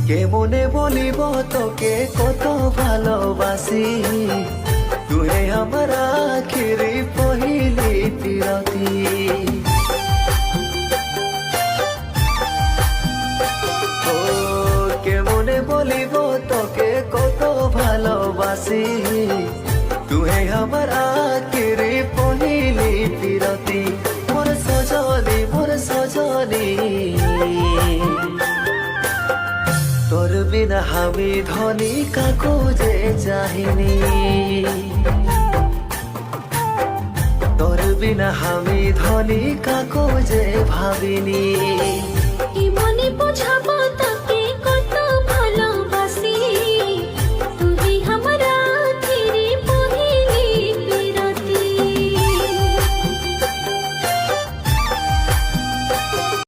কেমনে বলিব তোকে কত ভালোবাসি, তুই আমার আখির পহিলি তিরতি। ও কেমনে বলিব তোকে কত ভালোবাসি, তুই আমার আখির পহিলি তিরতি। মোর সজনী মোর সজনী, তোর বিনা আমি ধনী কাকু যে চাহিনি, তোর বিনা আমি ধনী কাকু যে ভাবিনি।